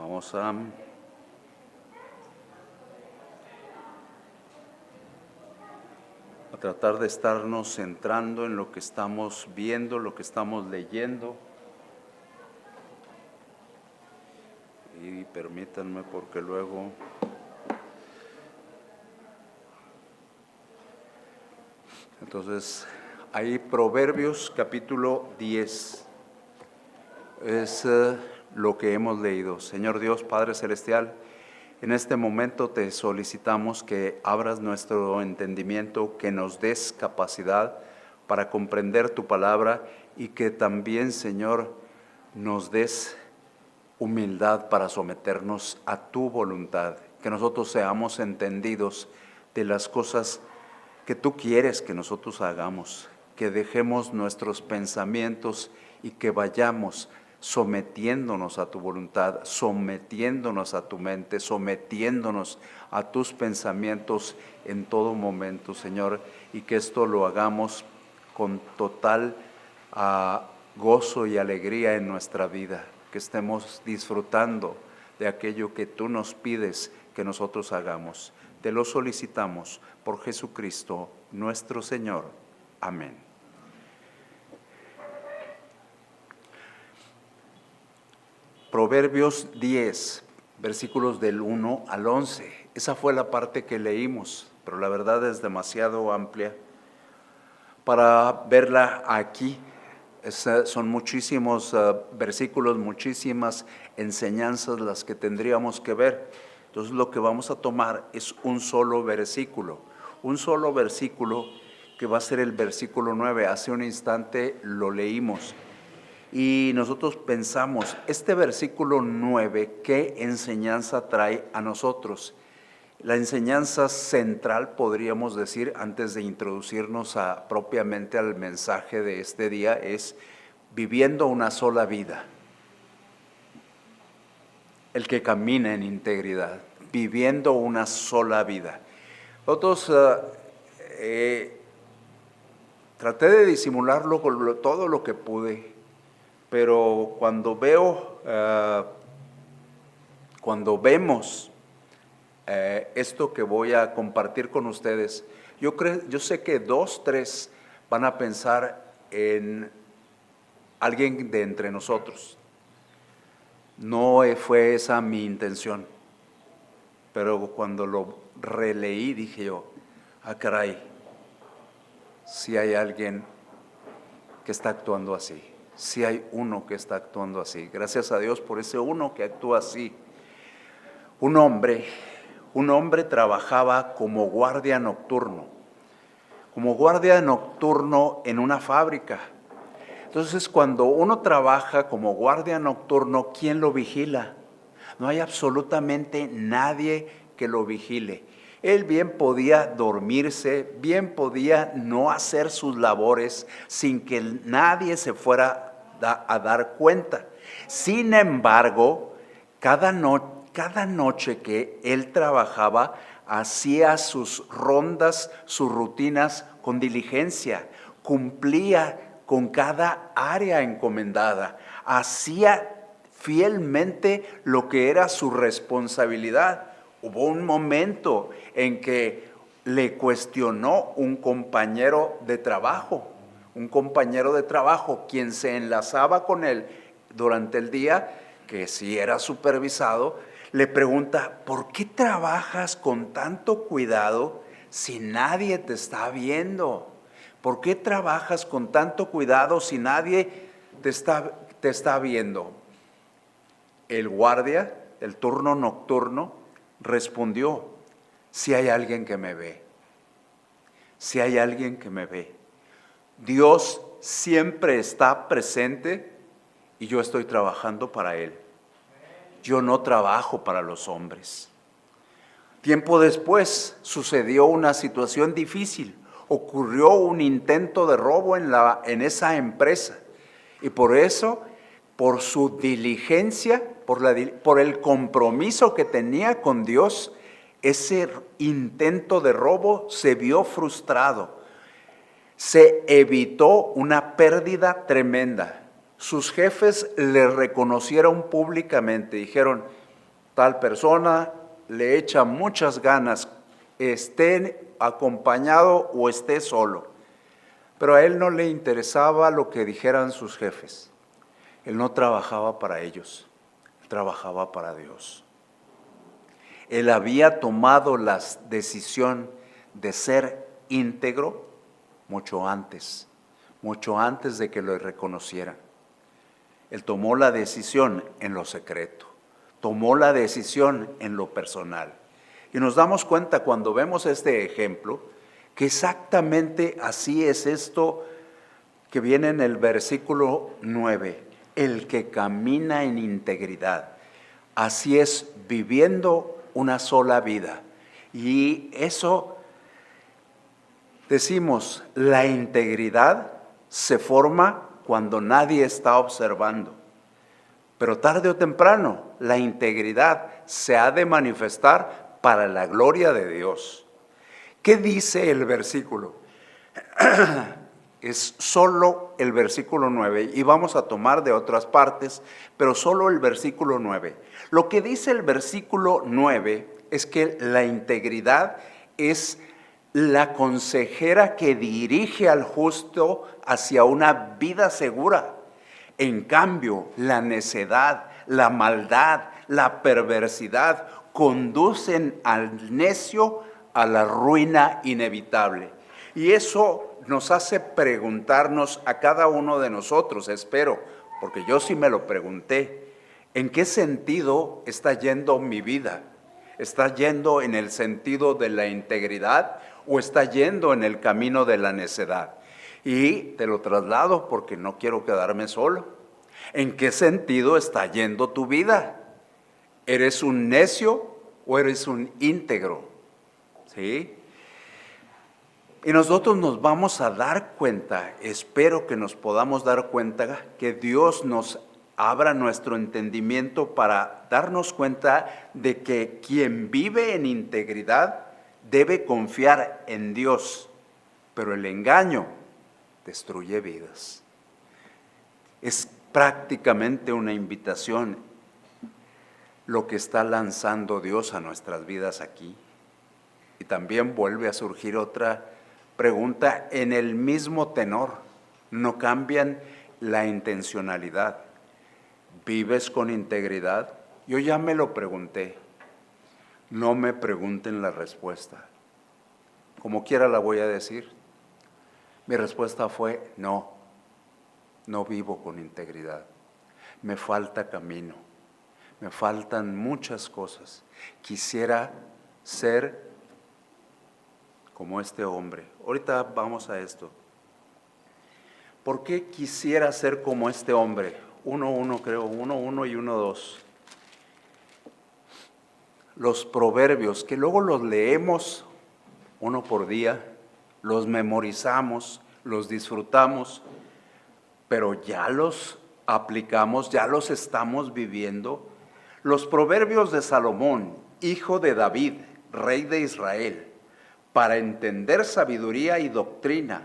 Vamos a tratar de estarnos centrando en lo que estamos viendo, lo que estamos leyendo. Y permítanme porque luego entonces hay Proverbios capítulo 10. Es lo que hemos leído. Señor Dios, Padre Celestial, en este momento te solicitamos que abras nuestro entendimiento, que nos des capacidad para comprender tu palabra y que también, Señor, nos des humildad para someternos a tu voluntad, que nosotros seamos entendidos de las cosas que tú quieres que nosotros hagamos, que dejemos nuestros pensamientos y que vayamos sometiéndonos a tu voluntad, sometiéndonos a tu mente, sometiéndonos a tus pensamientos en todo momento, Señor, y que esto lo hagamos con total gozo y alegría en nuestra vida, que estemos disfrutando de aquello que tú nos pides que nosotros hagamos. Te lo solicitamos por Jesucristo nuestro Señor. Amén. Proverbios 10, versículos del 1 al 11. Esa fue la parte que leímos, pero la verdad es demasiado amplia para verla aquí. Son muchísimos versículos, muchísimas enseñanzas las que tendríamos que ver. Entonces lo que vamos a tomar es un solo versículo que va a ser el versículo 9. Hace un instante lo leímos. Y nosotros pensamos, este versículo 9, ¿qué enseñanza trae a nosotros? La enseñanza central, podríamos decir, antes de introducirnos propiamente al mensaje de este día, es viviendo una sola vida. El que camina en integridad, viviendo una sola vida. Nosotros traté de disimularlo con todo lo que pude, pero cuando vemos esto que voy a compartir con ustedes, yo sé que 2, 3 van a pensar en alguien de entre nosotros. No fue esa mi intención, pero cuando lo releí dije yo, caray, si hay alguien que está actuando así, si hay uno que está actuando así. Gracias a Dios por ese uno que actúa así. Un hombre trabajaba como guardia nocturno en una fábrica. Entonces, cuando uno trabaja como guardia nocturno, ¿quién lo vigila? No hay absolutamente nadie que lo vigile. Él bien podía dormirse, bien podía no hacer sus labores sin que nadie se fuera a dar cuenta. Sin embargo, cada noche que él trabajaba, hacía sus rondas, sus rutinas con diligencia, cumplía con cada área encomendada, hacía fielmente lo que era su responsabilidad. Hubo un momento en que le cuestionó un compañero de trabajo, quien se enlazaba con él durante el día, que sí era supervisado. Le pregunta, ¿por qué trabajas con tanto cuidado si nadie te está viendo? ¿Por qué trabajas con tanto cuidado si nadie te está viendo? El guardia, el turno nocturno, respondió, si hay alguien que me ve, si hay alguien que me ve. Dios siempre está presente y yo estoy trabajando para Él. Yo no trabajo para los hombres. Tiempo después sucedió una situación difícil. Ocurrió un intento de robo en esa empresa. Y por eso, por su diligencia, por el compromiso que tenía con Dios, ese intento de robo se vio frustrado. Se evitó una pérdida tremenda. Sus jefes le reconocieron públicamente, dijeron, tal persona le echa muchas ganas, esté acompañado o esté solo. Pero a él no le interesaba lo que dijeran sus jefes. Él no trabajaba para ellos, trabajaba para Dios. Él había tomado la decisión de ser íntegro mucho antes de que lo reconocieran. Él tomó la decisión en lo secreto, tomó la decisión en lo personal. Y nos damos cuenta cuando vemos este ejemplo que exactamente así es esto que viene en el versículo 9, el que camina en integridad. Así es, viviendo una sola vida. Y eso, decimos, la integridad se forma cuando nadie está observando. Pero tarde o temprano, la integridad se ha de manifestar para la gloria de Dios. ¿Qué dice el versículo? Es solo el versículo 9 y vamos a tomar de otras partes, pero solo el versículo 9. Lo que dice el versículo 9 es que la integridad es la consejera que dirige al justo hacia una vida segura. En cambio, la necedad, la maldad, la perversidad conducen al necio a la ruina inevitable. Y eso nos hace preguntarnos a cada uno de nosotros, espero, porque yo sí me lo pregunté, ¿en qué sentido está yendo mi vida? ¿Está yendo en el sentido de la integridad o está yendo en el camino de la necedad? Y te lo traslado porque no quiero quedarme solo. ¿En qué sentido está yendo tu vida? ¿Eres un necio o eres un íntegro? ¿Sí? Y nosotros nos vamos a dar cuenta, espero que nos podamos dar cuenta, que Dios nos abra nuestro entendimiento para darnos cuenta de que quien vive en integridad debe confiar en Dios, pero el engaño destruye vidas. Es prácticamente una invitación lo que está lanzando Dios a nuestras vidas aquí. Y también vuelve a surgir otra pregunta en el mismo tenor, no cambian la intencionalidad. ¿Vives con integridad? Yo ya me lo pregunté, no me pregunten la respuesta, como quiera la voy a decir. Mi respuesta fue no vivo con integridad, me falta camino, me faltan muchas cosas, quisiera ser como este hombre. Ahorita vamos a esto. ¿Por qué quisiera ser como este hombre? 1:1 creo, 1:1 y 1:2. Los proverbios, que luego los leemos uno por día, los memorizamos, los disfrutamos, pero ya los aplicamos, ya los estamos viviendo. Los proverbios de Salomón, hijo de David, rey de Israel, para entender sabiduría y doctrina,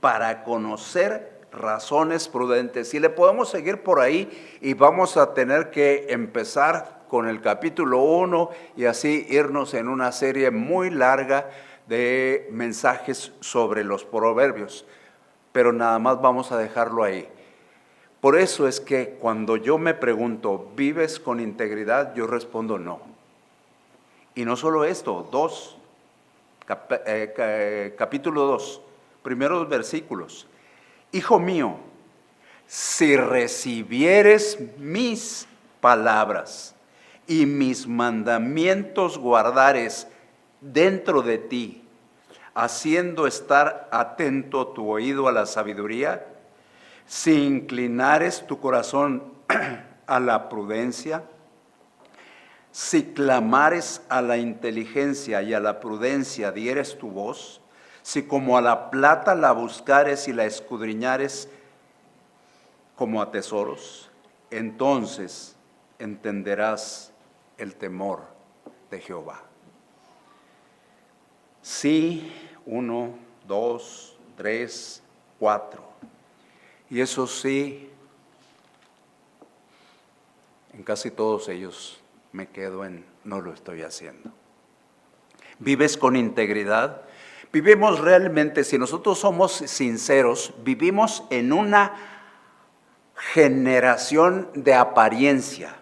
para conocer razones prudentes. Y le podemos seguir por ahí y vamos a tener que empezar con el capítulo 1 y así irnos en una serie muy larga de mensajes sobre los proverbios. Pero nada más vamos a dejarlo ahí. Por eso es que cuando yo me pregunto, ¿vives con integridad? Yo respondo no. Y no solo esto, capítulo 2, primeros versículos. Hijo mío, si recibieres mis palabras y mis mandamientos guardares dentro de ti, haciendo estar atento tu oído a la sabiduría, si inclinares tu corazón a la prudencia, si clamares a la inteligencia y a la prudencia dieres tu voz, si como a la plata la buscares y la escudriñares como a tesoros, entonces entenderás el temor de Jehová. Sí, 1, 2, 3, 4. Y eso sí, en casi todos ellos me quedo en no lo estoy haciendo. ¿Vives con integridad? Vivimos realmente, si nosotros somos sinceros, vivimos en una generación de apariencia,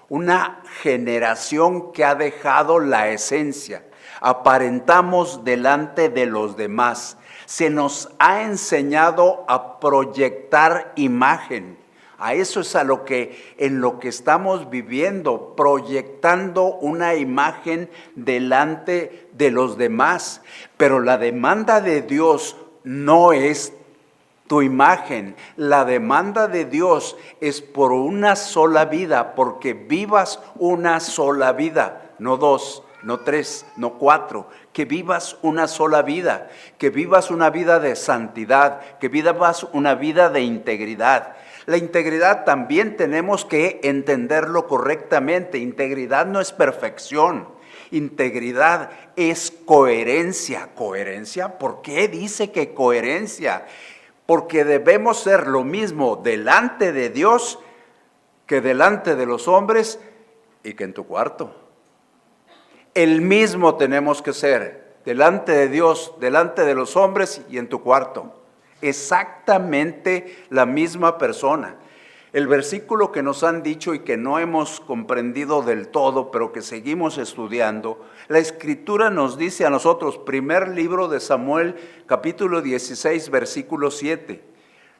una generación que ha dejado la esencia. Aparentamos delante de los demás. Se nos ha enseñado a proyectar imagen. A eso es en lo que estamos viviendo, proyectando una imagen delante de los demás. Pero la demanda de Dios no es tu imagen. La demanda de Dios es por una sola vida, porque vivas una sola vida, no dos, no tres, no cuatro, que vivas una sola vida, que vivas una vida de santidad, que vivas una vida de integridad. La integridad también tenemos que entenderlo correctamente. Integridad no es perfección. Integridad es coherencia. ¿Coherencia? ¿Por qué dice que coherencia? Porque debemos ser lo mismo delante de Dios que delante de los hombres y que en tu cuarto. El mismo tenemos que ser delante de Dios, delante de los hombres y en tu cuarto. Exactamente la misma persona. El versículo que nos han dicho y que no hemos comprendido del todo, pero que seguimos estudiando, la Escritura nos dice a nosotros, primer libro de Samuel, capítulo 16, versículo 7.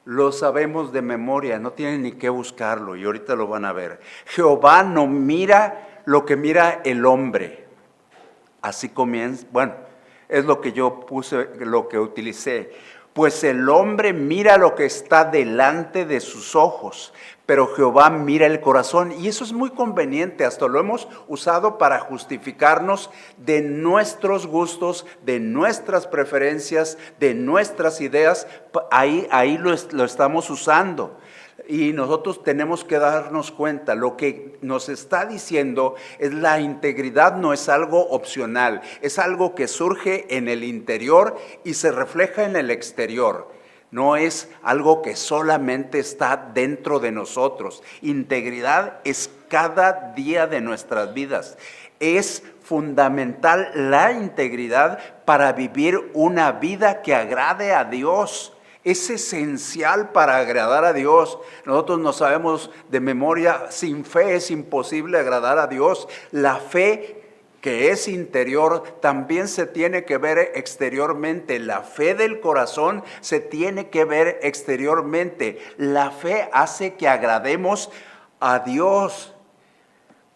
Lo sabemos de memoria, no tienen ni que buscarlo y ahorita lo van a ver. Jehová no mira lo que mira el hombre. Así comienza, bueno, es lo que yo puse, lo que utilicé. Pues el hombre mira lo que está delante de sus ojos, pero Jehová mira el corazón. Y eso es muy conveniente, hasta lo hemos usado para justificarnos de nuestros gustos, de nuestras preferencias, de nuestras ideas. Ahí lo estamos usando. Y nosotros tenemos que darnos cuenta, lo que nos está diciendo es la integridad no es algo opcional, es algo que surge en el interior y se refleja en el exterior. No es algo que solamente está dentro de nosotros. Integridad es cada día de nuestras vidas. Es fundamental la integridad para vivir una vida que agrade a Dios. Es esencial para agradar a Dios. Nosotros no sabemos de memoria, sin fe es imposible agradar a Dios. La fe que es interior también se tiene que ver exteriormente. La fe del corazón se tiene que ver exteriormente. La fe hace que agrademos a Dios.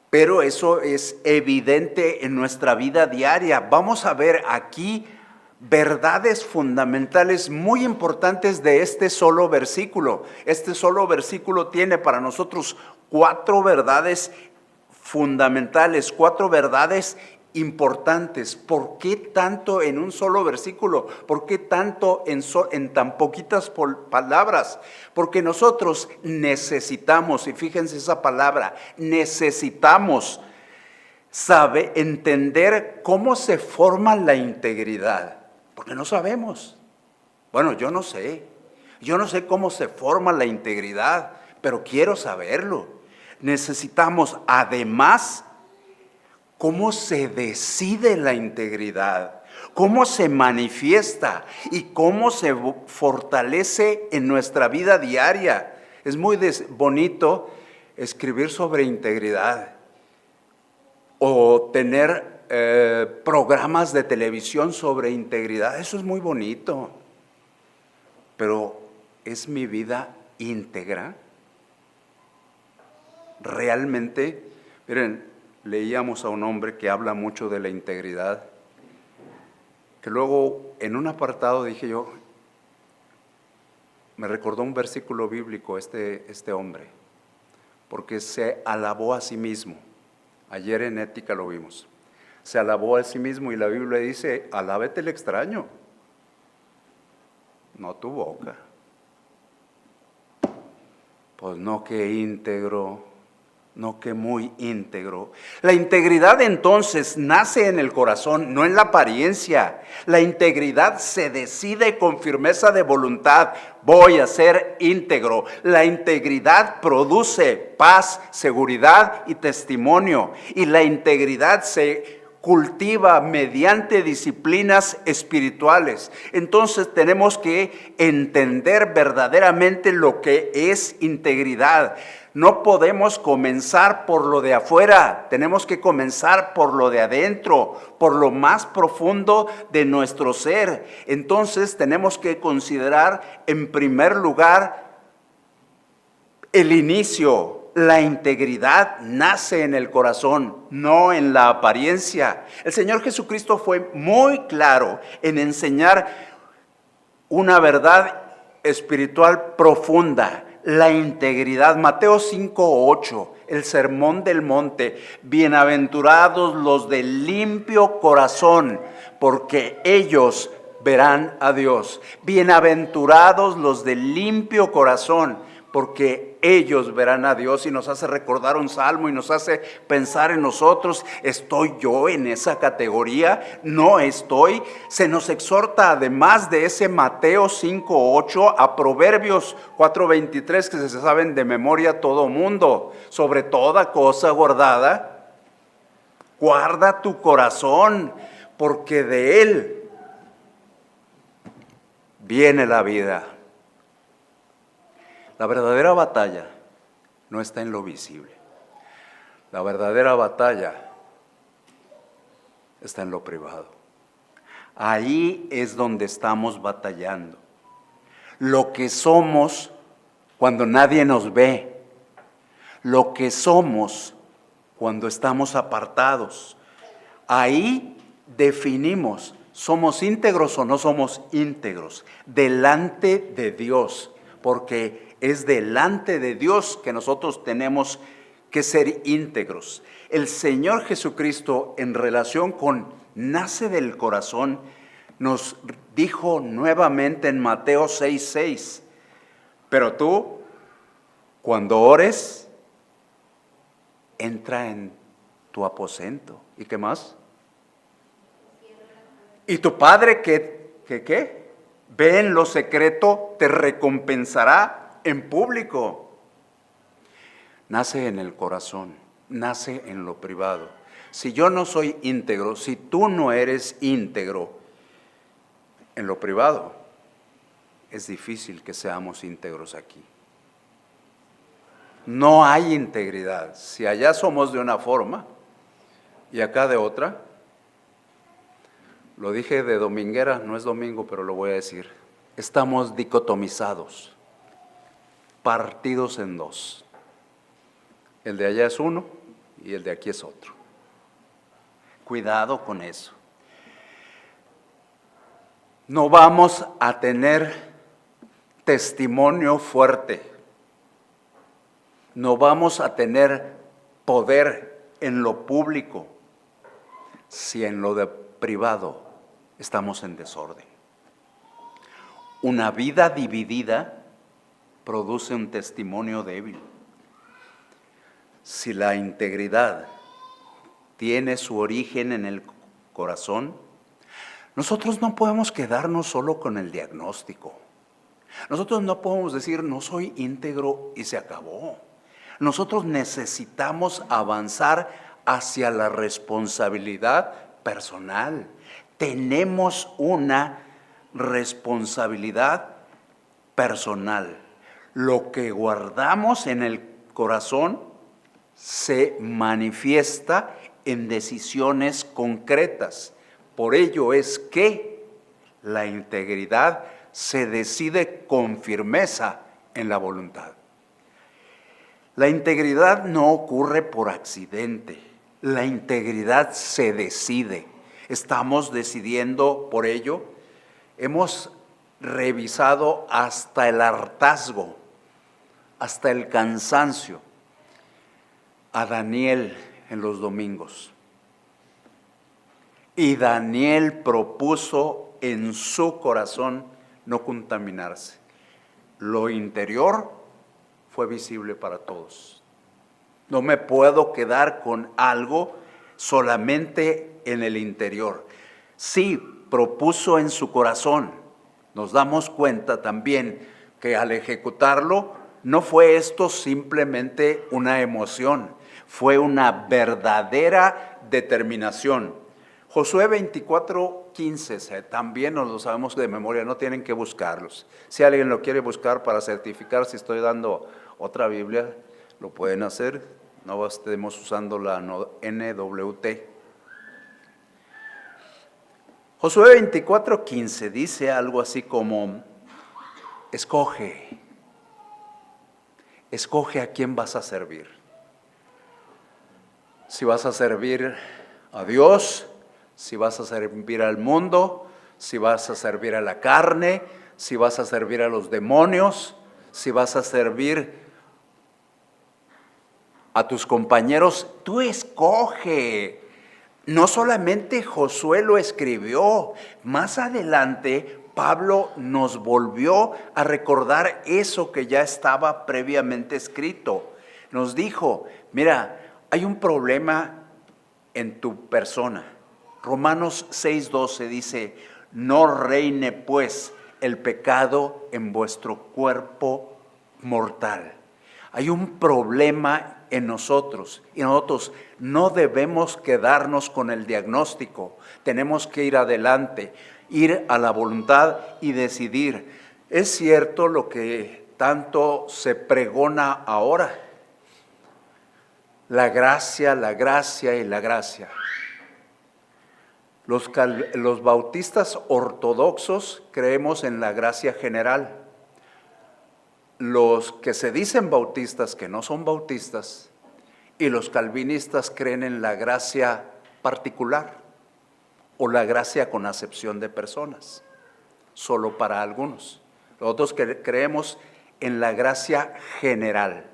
Pero eso es evidente en nuestra vida diaria. Vamos a ver aquí verdades fundamentales muy importantes de este solo versículo. Este solo versículo tiene para nosotros 4 verdades fundamentales, 4 verdades importantes. ¿Por qué tanto en un solo versículo? ¿Por qué tanto en tan poquitas palabras? Porque nosotros necesitamos, y fíjense esa palabra, necesitamos entender cómo se forma la integridad. Porque no sabemos. Bueno, yo no sé. Yo no sé cómo se forma la integridad, pero quiero saberlo. Necesitamos además cómo se decide la integridad, cómo se manifiesta y cómo se fortalece en nuestra vida diaria. Es muy bonito escribir sobre integridad o tener programas de televisión sobre integridad. Eso es muy bonito, pero ¿es mi vida íntegra? Realmente, miren, leíamos a un hombre que habla mucho de la integridad, que luego en un apartado dije yo, me recordó un versículo bíblico este hombre, porque se alabó a sí mismo. Ayer en Ética lo vimos. Se alabó a sí mismo y la Biblia dice, alábete el extraño, no tu boca. Pues no, que íntegro. no que muy íntegro. La integridad entonces nace en el corazón, no en la apariencia. La integridad se decide con firmeza de voluntad. Voy a ser íntegro. La integridad produce paz, seguridad y testimonio. Y la integridad se cultiva mediante disciplinas espirituales. Entonces tenemos que entender verdaderamente lo que es integridad. No podemos comenzar por lo de afuera, tenemos que comenzar por lo de adentro, por lo más profundo de nuestro ser. Entonces tenemos que considerar en primer lugar el inicio. La integridad nace en el corazón, no en la apariencia. El Señor Jesucristo fue muy claro en enseñar una verdad espiritual profunda. La integridad, Mateo 5:8, el sermón del monte. Bienaventurados los de limpio corazón, porque ellos verán a Dios. Bienaventurados los de limpio corazón, porque ellos verán a Dios. Y nos hace recordar un salmo y nos hace pensar en nosotros. ¿Estoy yo en esa categoría? No estoy. Se nos exhorta además de ese Mateo 5:8 a Proverbios 4:23, que se saben de memoria todo mundo. Sobre toda cosa guardada, guarda tu corazón, porque de él viene la vida. La verdadera batalla no está en lo visible. La verdadera batalla está en lo privado. Ahí es donde estamos batallando. Lo que somos cuando nadie nos ve. Lo que somos cuando estamos apartados. Ahí definimos, ¿somos íntegros o no somos íntegros? Delante de Dios, porque es delante de Dios que nosotros tenemos que ser íntegros. El Señor Jesucristo, en relación con nace del corazón, nos dijo nuevamente en Mateo 6:6, pero tú, cuando ores, entra en tu aposento. ¿Y qué más? Y tu Padre ¿qué? Ve en lo secreto, te recompensará en público. Nace en el corazón, nace en lo privado. Si yo no soy íntegro, si tú no eres íntegro en lo privado, es difícil que seamos íntegros aquí. No hay integridad. Si allá somos de una forma y acá de otra, lo dije de dominguera, no es domingo, pero lo voy a decir. Estamos dicotomizados, partidos en dos. El de allá es uno y el de aquí es otro. Cuidado con eso. No vamos a tener testimonio fuerte. No vamos a tener poder en lo público si en lo de privado estamos en desorden. Una vida dividida produce un testimonio débil. Si la integridad tiene su origen en el corazón, nosotros no podemos quedarnos solo con el diagnóstico. Nosotros no podemos decir, no soy íntegro y se acabó. Nosotros necesitamos avanzar hacia la responsabilidad personal. Tenemos una responsabilidad personal. Lo que guardamos en el corazón se manifiesta en decisiones concretas. Por ello es que la integridad se decide con firmeza en la voluntad. La integridad no ocurre por accidente. La integridad se decide. Estamos decidiendo por ello. Hemos revisado hasta el hartazgo, hasta el cansancio, a Daniel en los domingos. Y Daniel propuso en su corazón no contaminarse. Lo interior fue visible para todos. No me puedo quedar con algo solamente en el interior. Sí, propuso en su corazón. Nos damos cuenta también que al ejecutarlo no fue esto simplemente una emoción, fue una verdadera determinación. Josué 24:15, también nos lo sabemos de memoria, no tienen que buscarlos. Si alguien lo quiere buscar para certificar si estoy dando otra Biblia, lo pueden hacer, no estemos usando la NWT. Josué 24:15 dice algo así como, escoge a quién vas a servir. Si vas a servir a Dios, si vas a servir al mundo, si vas a servir a la carne, si vas a servir a los demonios, si vas a servir a tus compañeros, tú escoge. No solamente Josué lo escribió, más adelante Pablo nos volvió a recordar eso que ya estaba previamente escrito. Nos dijo, mira, hay un problema en tu persona. Romanos 6:12 dice, no reine pues el pecado en vuestro cuerpo mortal. Hay un problema en nosotros y nosotros no debemos quedarnos con el diagnóstico. Tenemos que ir adelante, ir a la voluntad y decidir. Es cierto lo que tanto se pregona ahora. La gracia y la gracia. Los bautistas ortodoxos creemos en la gracia general. Los que se dicen bautistas, que no son bautistas, y los calvinistas creen en la gracia particular o la gracia con acepción de personas, solo para algunos. Nosotros creemos en la gracia general.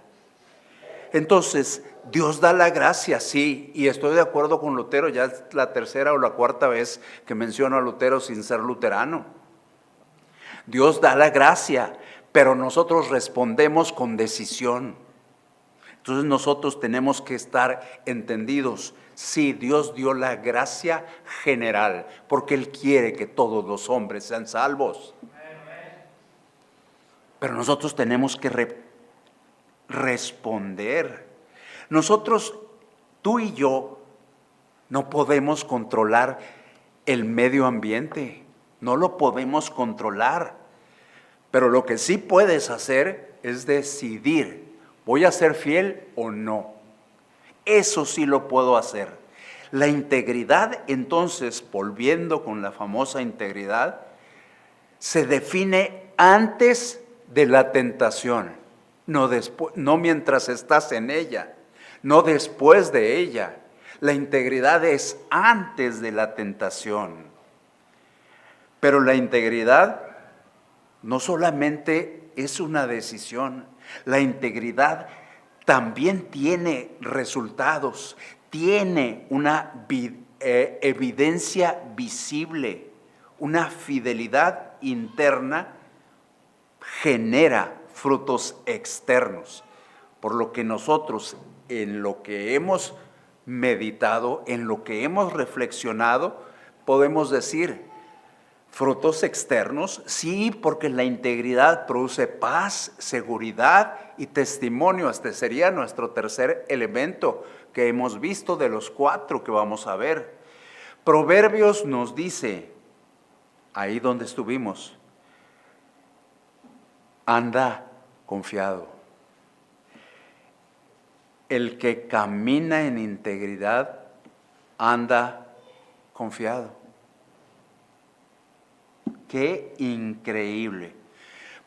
Entonces, Dios da la gracia, sí, y estoy de acuerdo con Lutero, ya es la tercera o la cuarta vez que menciono a Lutero sin ser luterano. Dios da la gracia, pero nosotros respondemos con decisión. Entonces nosotros tenemos que estar entendidos. Sí, Dios dio la gracia general, porque Él quiere que todos los hombres sean salvos. Pero nosotros tenemos que responder. Nosotros, tú y yo, no podemos controlar el medio ambiente, no lo podemos controlar. Pero lo que sí puedes hacer es decidir, ¿voy a ser fiel o no? Eso sí lo puedo hacer. La integridad, entonces, volviendo con la famosa integridad, se define antes de la tentación, no después, no mientras estás en ella, no después de ella. La integridad es antes de la tentación. Pero la integridad no solamente es una decisión, la integridad también tiene resultados, tiene una evidencia visible, una fidelidad interna genera frutos externos, por lo que nosotros en lo que hemos meditado, en lo que hemos reflexionado, podemos decir, frutos externos, sí, porque la integridad produce paz, seguridad y testimonio. Este sería nuestro tercer elemento que hemos visto de los 4 que vamos a ver. Proverbios nos dice, ahí donde estuvimos, anda confiado. El que camina en integridad anda confiado. ¡Qué increíble!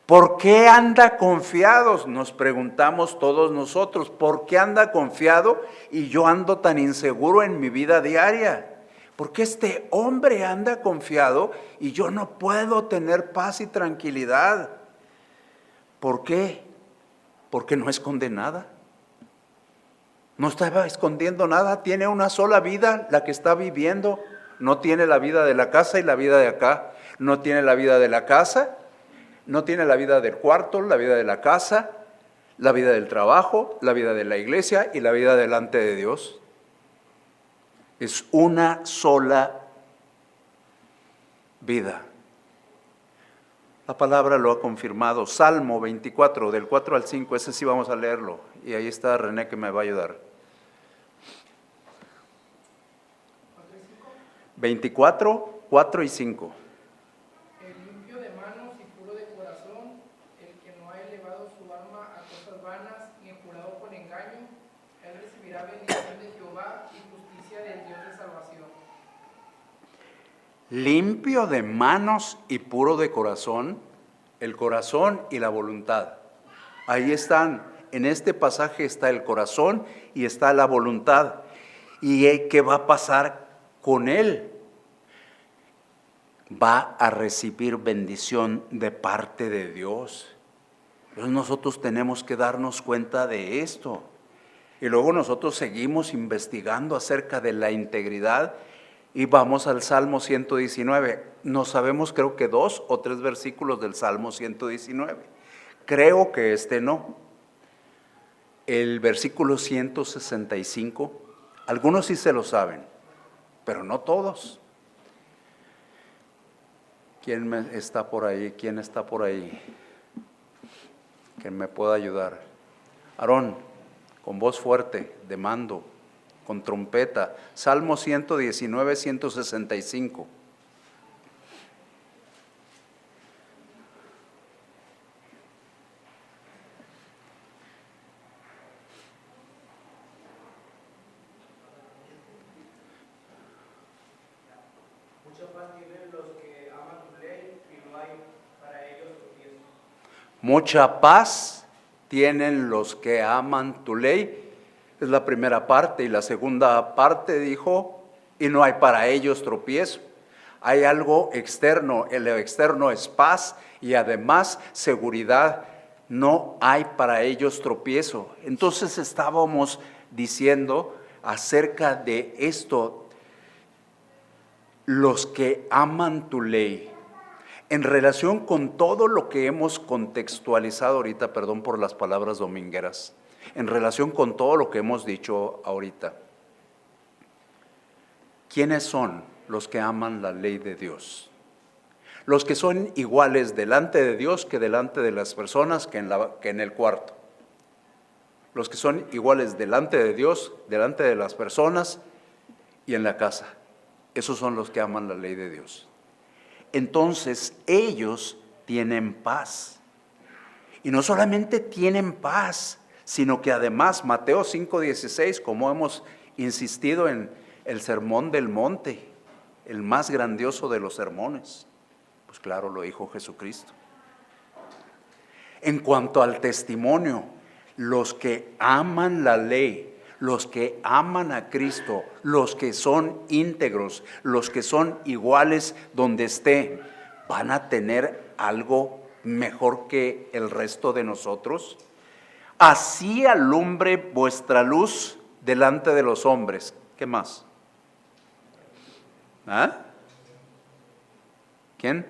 ¿Por qué anda confiado? Nos preguntamos todos nosotros. ¿Por qué anda confiado y yo ando tan inseguro en mi vida diaria? ¿Por qué este hombre anda confiado y yo no puedo tener paz y tranquilidad? ¿Por qué? Porque no esconde nada. No estaba escondiendo nada. Tiene una sola vida, la que está viviendo. No tiene la vida de la casa y la vida de acá. No tiene la vida de la casa, no tiene la vida del cuarto, la vida de la casa, la vida del trabajo, la vida de la iglesia y la vida delante de Dios. Es una sola vida. La palabra lo ha confirmado. Salmo 24, del 4 al 5, ese sí vamos a leerlo. Y ahí está René que me va a ayudar. 24, 4 y 5. El limpio de manos y puro de corazón, el que no ha elevado su alma a cosas vanas ni jurado con engaño, él recibirá bendición de Jehová y justicia del Dios de salvación. Limpio de manos y puro de corazón, el corazón y la voluntad. Ahí están, en este pasaje está el corazón y está la voluntad. ¿Y qué va a pasar con él? Va a recibir bendición de parte de Dios. Entonces nosotros tenemos que darnos cuenta de esto. Y luego nosotros seguimos investigando acerca de la integridad y vamos al Salmo 119. No sabemos, creo que 2 o 3 versículos del Salmo 119. Creo que no. El versículo 165, algunos sí se lo saben, pero no todos. ¿Quién está por ahí? ¿Quién está por ahí? Que me pueda ayudar. Aarón, con voz fuerte, de mando, con trompeta. Salmo 119, 165. Mucha paz tienen los que aman tu ley. Es la primera parte. Y la segunda parte dijo, y no hay para ellos tropiezo. Hay algo externo. El externo es paz y además seguridad. No hay para ellos tropiezo. Entonces estábamos diciendo acerca de esto, los que aman tu ley. En relación con todo lo que hemos contextualizado ahorita, perdón por las palabras domingueras, en relación con todo lo que hemos dicho ahorita, ¿quiénes son los que aman la ley de Dios? Los que son iguales delante de Dios que delante de las personas que en el cuarto. Los que son iguales delante de Dios, delante de las personas y en la casa. Esos son los que aman la ley de Dios. Entonces ellos tienen paz. Y no solamente tienen paz, sino que además Mateo 5:16, como hemos insistido en el sermón del monte, el más grandioso de los sermones, pues claro, lo dijo Jesucristo. En cuanto al testimonio, los que aman la ley, los que aman a Cristo, los que son íntegros, los que son iguales donde esté, ¿van a tener algo mejor que el resto de nosotros? Así alumbre vuestra luz delante de los hombres. ¿Qué más? ¿Ah? ¿Quién?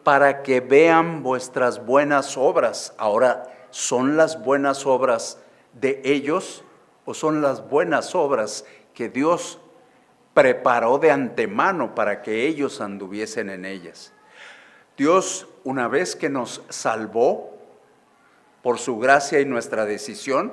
Para que vean vuestras buenas obras. Ahora, ¿son las buenas obras de ellos o son las buenas obras que Dios preparó de antemano para que ellos anduviesen en ellas? Dios, una vez que nos salvó por su gracia y nuestra decisión,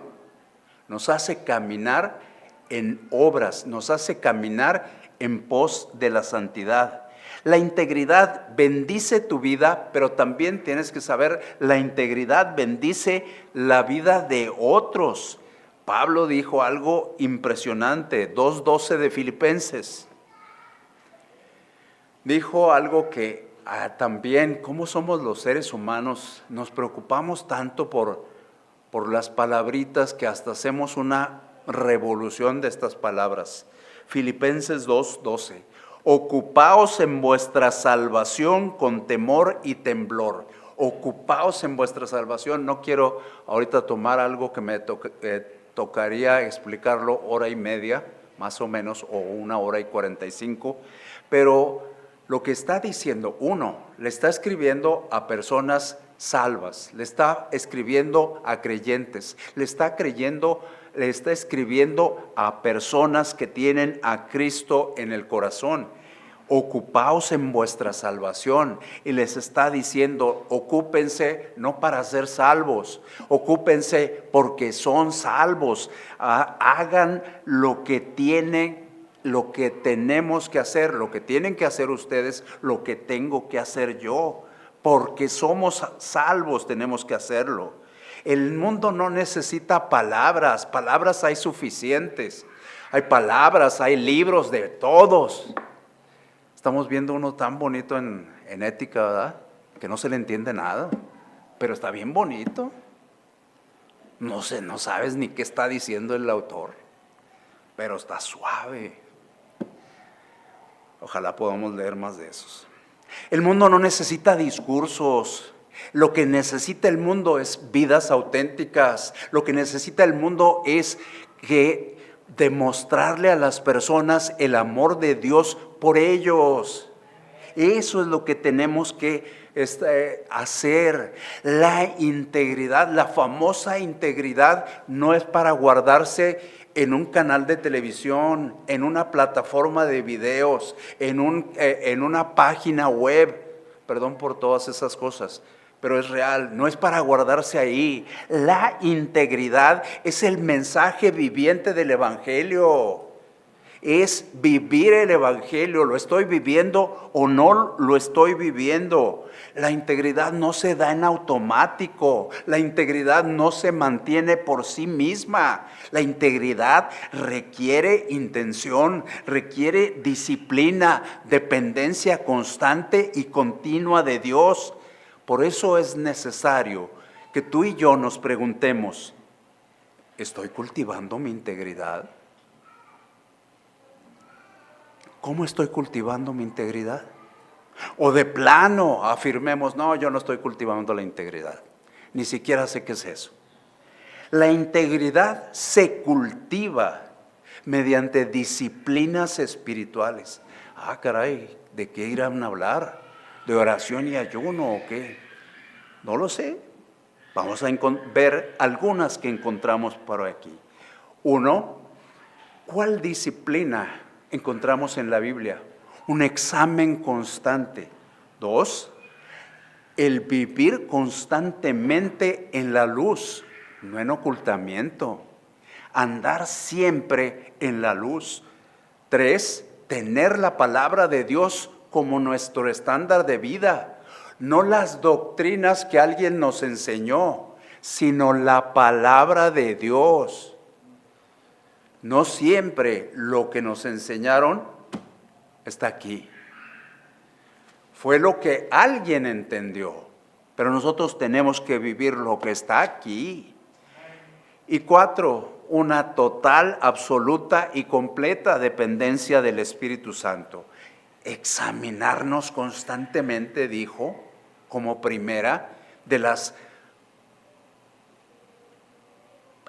nos hace caminar en obras, nos hace caminar en pos de la santidad. La integridad bendice tu vida, pero también tienes que saber, la integridad bendice la vida de otros. Pablo dijo algo impresionante, 2:12 de Filipenses. Dijo algo que también, ¿cómo somos los seres humanos? Nos preocupamos tanto por las palabritas que hasta hacemos una revolución de estas palabras. Filipenses 2:12. Ocupaos en vuestra salvación con temor y temblor. Ocupaos en vuestra salvación. No quiero ahorita tomar algo que me tocaría explicarlo hora y media, más o menos, o 1 hora y 45, pero lo que está diciendo, uno, le está escribiendo a personas salvas, le está escribiendo a creyentes, le está escribiendo a personas que tienen a Cristo en el corazón. Ocupaos en vuestra salvación, y les está diciendo, ocúpense no para ser salvos, ocúpense porque son salvos. Hagan lo que tenemos que hacer, lo que tienen que hacer ustedes, lo que tengo que hacer yo, porque somos salvos, tenemos que hacerlo. El mundo no necesita palabras hay suficientes, hay palabras, hay libros de todos. Estamos viendo uno tan bonito en ética, ¿verdad? Que no se le entiende nada, pero está bien bonito. No sabes ni qué está diciendo el autor, pero está suave. Ojalá podamos leer más de esos. El mundo no necesita discursos. Lo que necesita el mundo es vidas auténticas. Lo que necesita el mundo es demostrarle a las personas el amor de Dios por ellos. Eso es lo que tenemos que hacer. La integridad, la famosa integridad, no es para guardarse en un canal de televisión, en una plataforma de videos, en una página web. Perdón por todas esas cosas, pero es real, no es para guardarse ahí. La integridad es el mensaje viviente del Evangelio. Es vivir el Evangelio. ¿Lo estoy viviendo o no lo estoy viviendo? La integridad no se da en automático. La integridad no se mantiene por sí misma. La integridad requiere intención, requiere disciplina, dependencia constante y continua de Dios. Por eso es necesario que tú y yo nos preguntemos, ¿estoy cultivando mi integridad? ¿Cómo estoy cultivando mi integridad? O de plano afirmemos, no, yo no estoy cultivando la integridad. Ni siquiera sé qué es eso. La integridad se cultiva mediante disciplinas espirituales. Ah, caray, ¿de qué irán a hablar? ¿De oración y ayuno o qué? No lo sé. Vamos a ver algunas que encontramos por aquí. Uno, ¿cuál disciplina encontramos en la Biblia? Un examen constante. Dos, el vivir constantemente en la luz, no en ocultamiento. Andar siempre en la luz. Tres, tener la palabra de Dios como nuestro estándar de vida. No las doctrinas que alguien nos enseñó, sino la palabra de Dios. No siempre lo que nos enseñaron está aquí. Fue lo que alguien entendió, pero nosotros tenemos que vivir lo que está aquí. Y cuatro, una total, absoluta y completa dependencia del Espíritu Santo. Examinarnos constantemente, dijo, como primera de las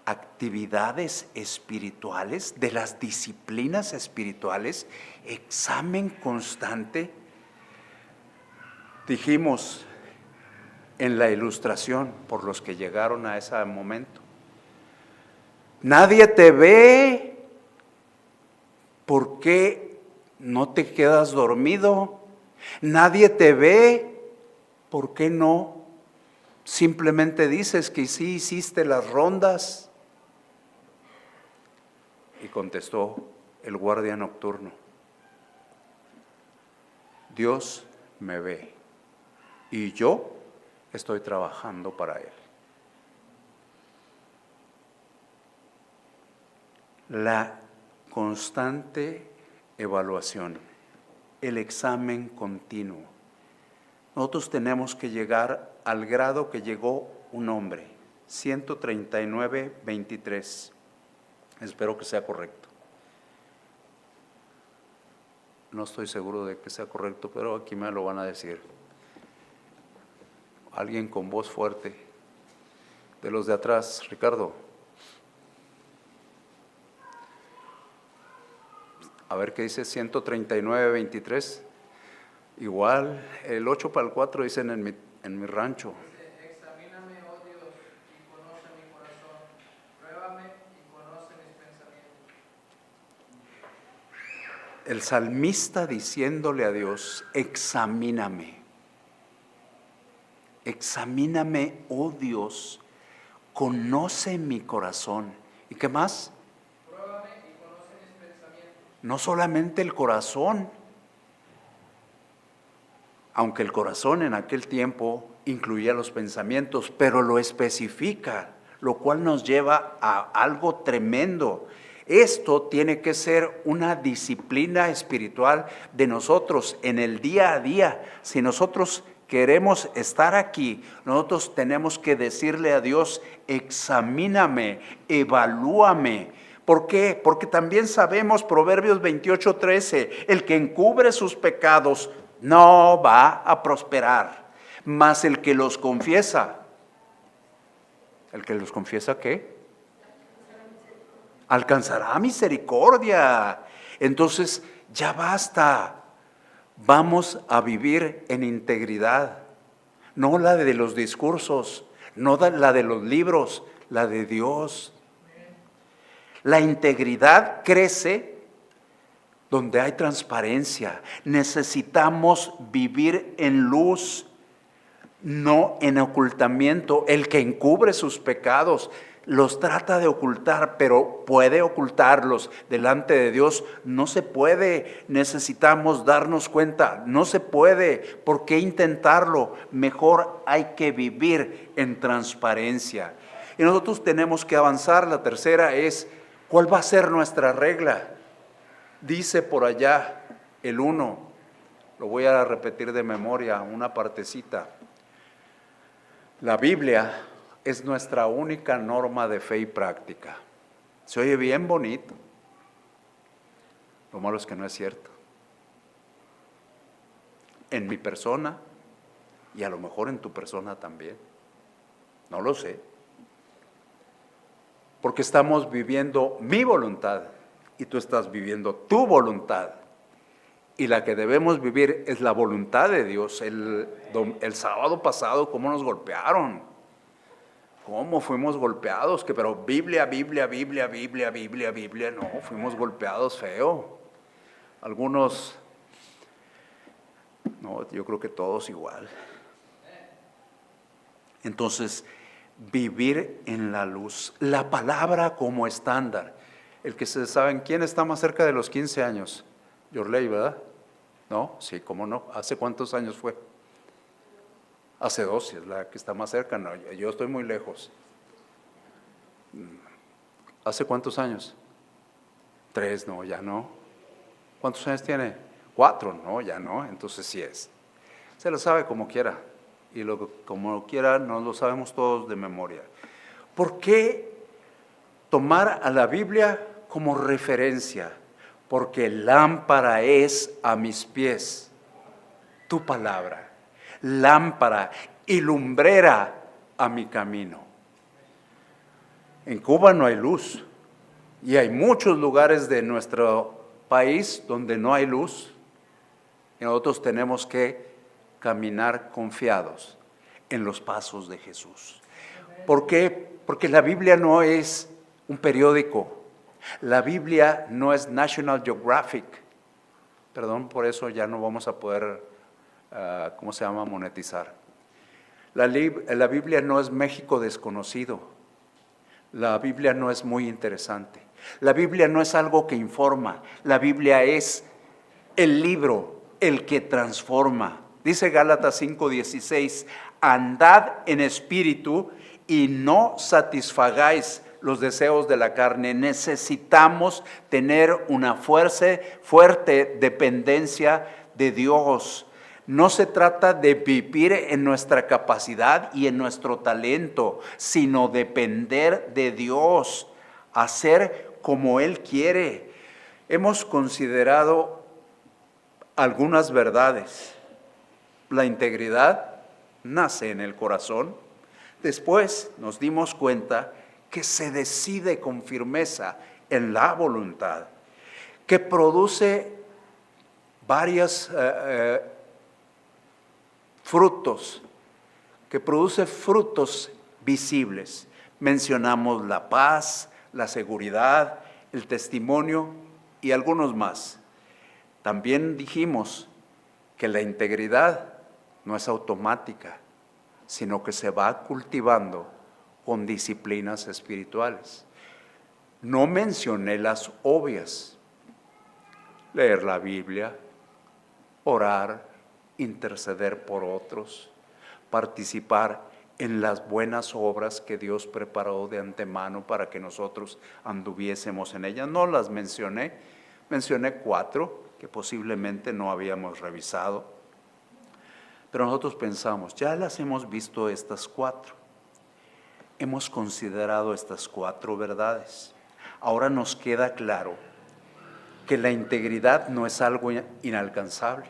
actividades espirituales, de las disciplinas espirituales, examen constante. Dijimos en la ilustración, por los que llegaron a ese momento, nadie te ve, ¿por qué no te quedas dormido? Nadie te ve, ¿por qué no simplemente dices que sí hiciste las rondas? Y contestó el guardia nocturno, Dios me ve y yo estoy trabajando para Él. La constante evaluación, el examen continuo. Nosotros tenemos que llegar al grado que llegó un hombre, 139:23. Espero que sea correcto. No estoy seguro de que sea correcto, pero aquí me lo van a decir. Alguien con voz fuerte. De los de atrás, Ricardo. A ver qué dice 139:23. Igual, el 8 para el 4 dicen en mi rancho. Dice, examíname, oh Dios, y conoce mi corazón. Pruébame y conoce mis pensamientos. El salmista diciéndole a Dios, examíname, oh Dios, conoce mi corazón. ¿Y qué más? Pruébame y conoce mis pensamientos. No solamente el corazón, aunque el corazón en aquel tiempo incluía los pensamientos, pero lo especifica, lo cual nos lleva a algo tremendo. Esto tiene que ser una disciplina espiritual de nosotros en el día a día. Si nosotros queremos estar aquí, nosotros tenemos que decirle a Dios, examíname, evalúame. ¿Por qué? Porque también sabemos, Proverbios 28:13, el que encubre sus pecados no va a prosperar, mas el que los confiesa, ¿qué? Alcanzará misericordia. Entonces, ya basta. Vamos a vivir en integridad, no la de los discursos, no la de los libros, la de Dios. La integridad crece donde hay transparencia. Necesitamos vivir en luz, no en ocultamiento. El que encubre sus pecados los trata de ocultar, pero puede ocultarlos delante de Dios. No se puede. Necesitamos darnos cuenta. No se puede. ¿Por qué intentarlo? Mejor hay que vivir en transparencia. Y nosotros tenemos que avanzar. La tercera es, ¿cuál va a ser nuestra regla? Dice por allá el 1, lo voy a repetir de memoria, una partecita. La Biblia es nuestra única norma de fe y práctica. Se oye bien bonito. Lo malo es que no es cierto. En mi persona y a lo mejor en tu persona también. No lo sé. Porque estamos viviendo mi voluntad y tú estás viviendo tu voluntad. Y la que debemos vivir es la voluntad de Dios. El sábado pasado, ¿cómo nos golpearon? ¿Cómo fuimos golpeados? Pero Biblia, no, fuimos golpeados feo. Algunos, no, yo creo que todos igual. Entonces, vivir en la luz, la palabra como estándar. El que se saben, ¿quién está más cerca de los 15 años? Yorley, ¿verdad? ¿No? Sí, ¿cómo no? ¿Hace cuántos años fue? Hace 12, es la que está más cerca. No, yo estoy muy lejos. ¿Hace cuántos años? 3, no, ya no. ¿Cuántos años tiene? 4, no, ya no, entonces sí es. Se lo sabe como quiera, y como quiera nos lo sabemos todos de memoria. ¿Por qué tomar a la Biblia como referencia? Porque lámpara es a mis pies tu palabra, lámpara y lumbrera a mi camino. En Cuba no hay luz y hay muchos lugares de nuestro país donde no hay luz y nosotros tenemos que caminar confiados en los pasos de Jesús. ¿Por qué? Porque la Biblia no es un periódico. La Biblia no es National Geographic. Perdón, por eso ya no vamos a poder, monetizar. La Biblia no es México desconocido. La Biblia no es muy interesante. La Biblia no es algo que informa. La Biblia es el libro, el que transforma. Dice Gálatas 5:16, andad en espíritu y no satisfagáis los deseos de la carne. Necesitamos tener una fuerte dependencia de Dios. No se trata de vivir en nuestra capacidad y en nuestro talento, sino depender de Dios, hacer como Él quiere. Hemos considerado algunas verdades. La integridad nace en el corazón. Después nos dimos cuenta que se decide con firmeza en la voluntad, que produce varias frutos, que produce frutos visibles. Mencionamos la paz, la seguridad, el testimonio y algunos más. También dijimos que la integridad no es automática, sino que se va cultivando con disciplinas espirituales. No mencioné las obvias: leer la Biblia, orar, interceder por otros, participar en las buenas obras que Dios preparó de antemano para que nosotros anduviésemos en ellas. No las mencioné 4 que posiblemente no habíamos revisado, pero nosotros pensamos, ya las hemos visto estas 4, hemos considerado estas 4 verdades. Ahora nos queda claro que la integridad no es algo inalcanzable,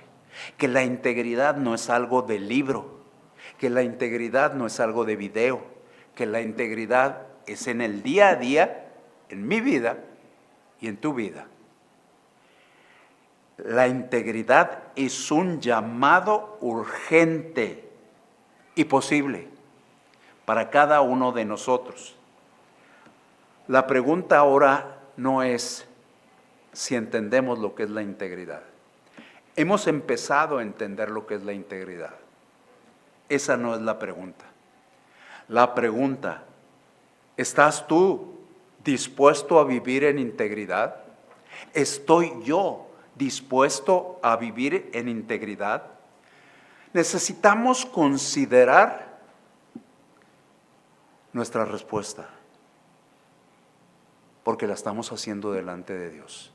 que la integridad no es algo de libro, que la integridad no es algo de video, que la integridad es en el día a día, en mi vida y en tu vida. La integridad es un llamado urgente y posible para cada uno de nosotros. La pregunta ahora no es si entendemos lo que es la integridad. Hemos empezado a entender lo que es la integridad. Esa no es la pregunta. La pregunta, ¿estás tú dispuesto a vivir en integridad? ¿Estoy yo dispuesto a vivir en integridad? Necesitamos considerar nuestra respuesta, porque la estamos haciendo delante de Dios.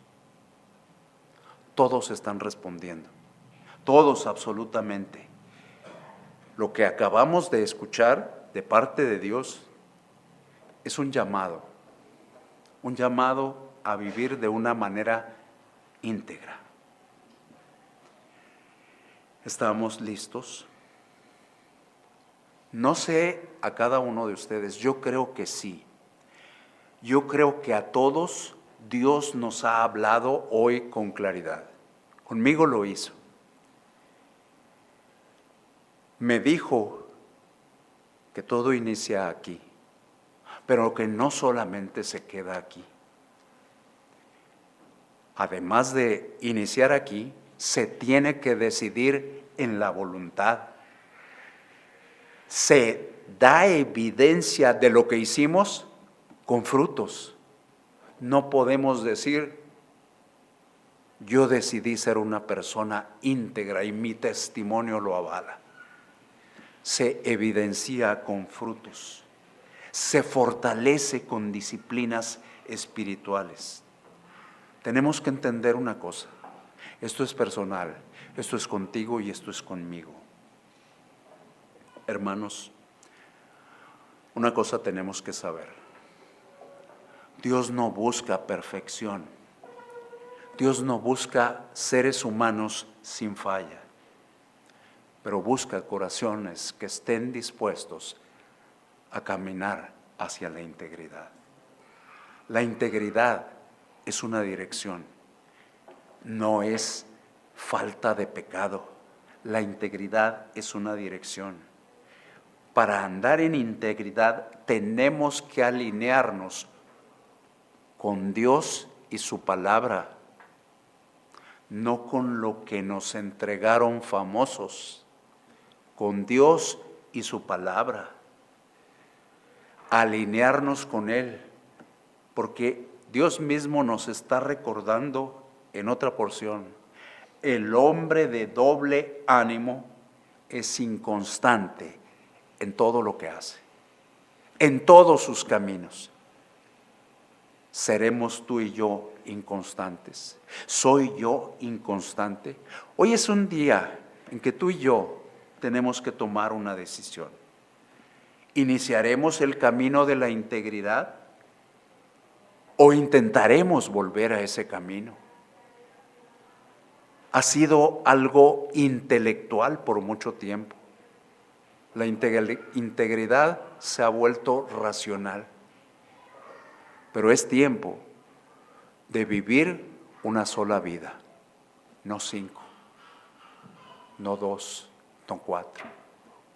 Todos están respondiendo, todos absolutamente. Lo que acabamos de escuchar de parte de Dios es un llamado a vivir de una manera íntegra. ¿Estamos listos? No sé a cada uno de ustedes, yo creo que sí. Yo creo que a todos Dios nos ha hablado hoy con claridad. Conmigo lo hizo. Me dijo que todo inicia aquí, pero que no solamente se queda aquí. Además de iniciar aquí, se tiene que decidir en la voluntad. Se da evidencia de lo que hicimos con frutos. No podemos decir, yo decidí ser una persona íntegra y mi testimonio lo avala. Se evidencia con frutos, se fortalece con disciplinas espirituales. Tenemos que entender una cosa, esto es personal, esto es contigo y esto es conmigo. Hermanos, una cosa tenemos que saber, Dios no busca perfección, Dios no busca seres humanos sin falla, pero busca corazones que estén dispuestos a caminar hacia la integridad. La integridad es una dirección, no es falta de pecado. La integridad es una dirección. Para andar en integridad tenemos que alinearnos con Dios y su palabra, no con lo que nos entregaron famosos, con Dios y su palabra. Alinearnos con Él, porque Dios mismo nos está recordando en otra porción, el hombre de doble ánimo es inconstante en todo lo que hace, en todos sus caminos. ¿Seremos tú y yo inconstantes? ¿Soy yo inconstante? Hoy es un día en que tú y yo tenemos que tomar una decisión. ¿Iniciaremos el camino de la integridad o intentaremos volver a ese camino? Ha sido algo intelectual por mucho tiempo. La integridad se ha vuelto racional, pero es tiempo de vivir una sola vida, no 5, no 2, son 4,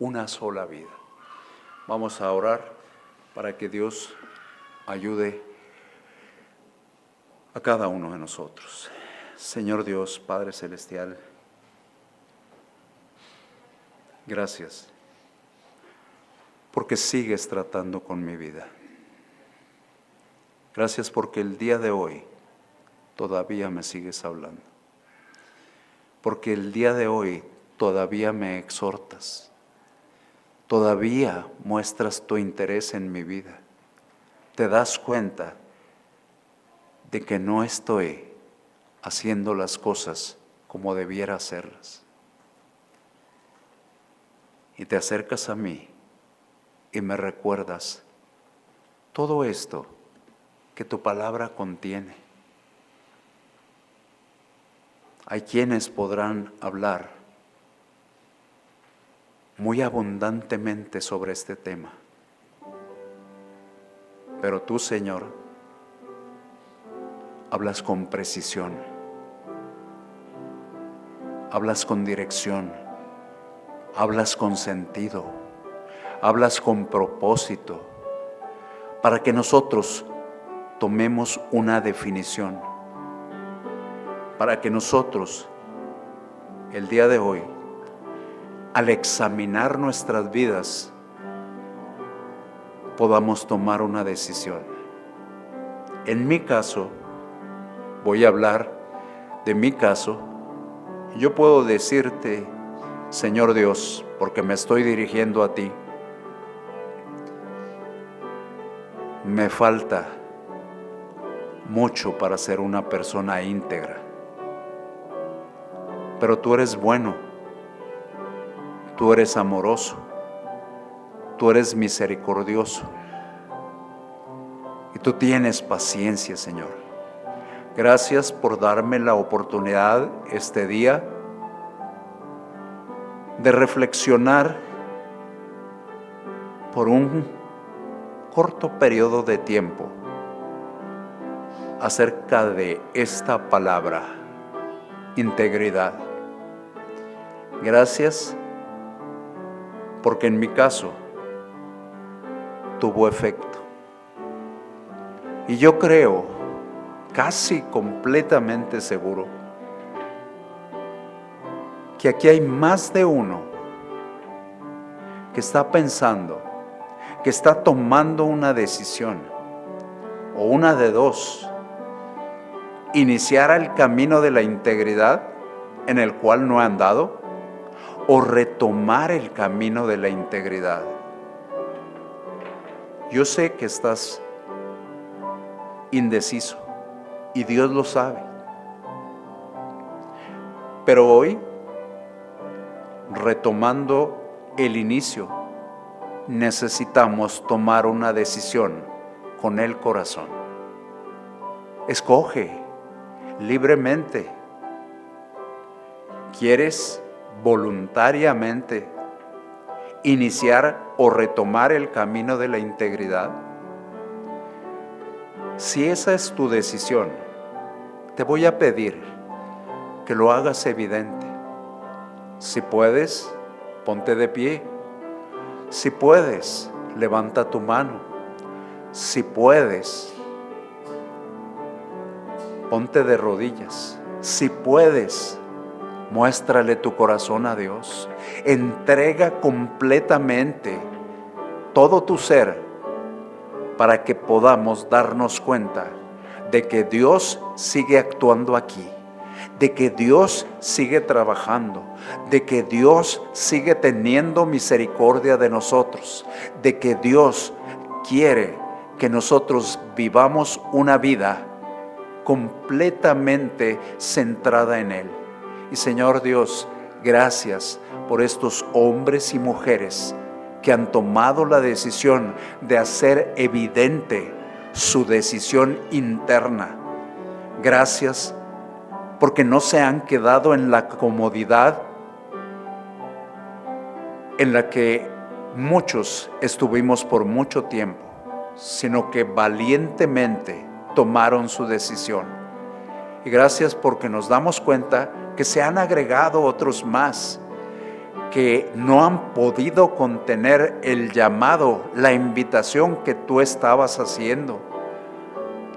una sola vida. Vamos a orar para que Dios ayude a cada uno de nosotros. Señor Dios, Padre Celestial, gracias porque sigues tratando con mi vida. Gracias porque el día de hoy todavía me sigues hablando. Porque el día de hoy todavía me exhortas. Todavía muestras tu interés en mi vida. Te das cuenta de que no estoy haciendo las cosas como debiera hacerlas. Y te acercas a mí y me recuerdas todo esto que tu palabra contiene. Hay quienes podrán hablar muy abundantemente sobre este tema, pero tú, Señor, hablas con precisión, hablas con dirección, hablas con sentido, hablas con propósito, para que nosotros tomemos una definición, para que nosotros, el día de hoy, al examinar nuestras vidas, podamos tomar una decisión. En mi caso, voy a hablar de mi caso. Yo puedo decirte, Señor Dios, porque me estoy dirigiendo a ti, me falta mucho para ser una persona íntegra. Pero tú eres bueno, tú eres amoroso, tú eres misericordioso y tú tienes paciencia, Señor. Gracias por darme la oportunidad este día de reflexionar por un corto periodo de tiempo acerca de esta palabra, integridad. Gracias porque en mi caso tuvo efecto. Y yo creo, casi completamente seguro, que aquí hay más de uno que está pensando, que está tomando una decisión, o una de dos: iniciar el camino de la integridad en el cual no ha andado, o retomar el camino de la integridad. Yo sé que estás indeciso y Dios lo sabe, pero hoy, retomando el inicio, necesitamos tomar una decisión con el corazón. Escoge libremente. ¿Quieres voluntariamente iniciar o retomar el camino de la integridad? Si esa es tu decisión, te voy a pedir que lo hagas evidente. Si puedes, ponte de pie. Si puedes, levanta tu mano. Si puedes, ponte de rodillas. Si puedes, muéstrale tu corazón a Dios. Entrega completamente todo tu ser para que podamos darnos cuenta de que Dios sigue actuando aquí, de que Dios sigue trabajando, de que Dios sigue teniendo misericordia de nosotros, de que Dios quiere que nosotros vivamos una vida completamente centrada en Él. Y Señor Dios, gracias por estos hombres y mujeres que han tomado la decisión de hacer evidente su decisión interna. Gracias porque no se han quedado en la comodidad en la que muchos estuvimos por mucho tiempo, sino que valientemente tomaron su decisión. Y gracias porque nos damos cuenta que se han agregado otros más que no han podido contener el llamado, la invitación que tú estabas haciendo.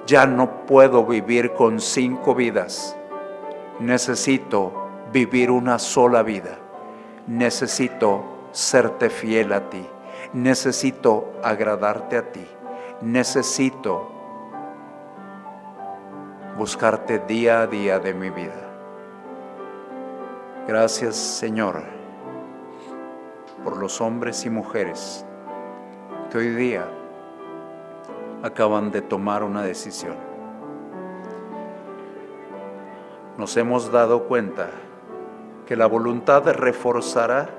Ya no puedo vivir con 5 vidas. Necesito vivir una sola vida. Necesito serte fiel a ti. Necesito agradarte a ti. Necesito buscarte día a día de mi vida. Gracias, Señor, por los hombres y mujeres que hoy día acaban de tomar una decisión. Nos hemos dado cuenta que la voluntad reforzará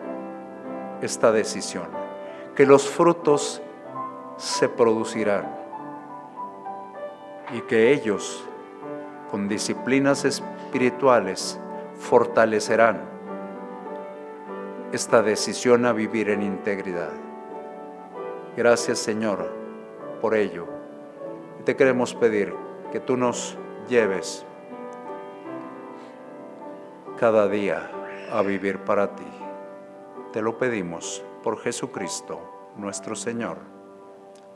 esta decisión, que los frutos se producirán y que ellos, con disciplinas espirituales, fortalecerán esta decisión a vivir en integridad. Gracias, Señor, por ello. Y te queremos pedir que tú nos lleves cada día a vivir para ti. Te lo pedimos por Jesucristo, nuestro Señor.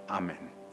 Amén.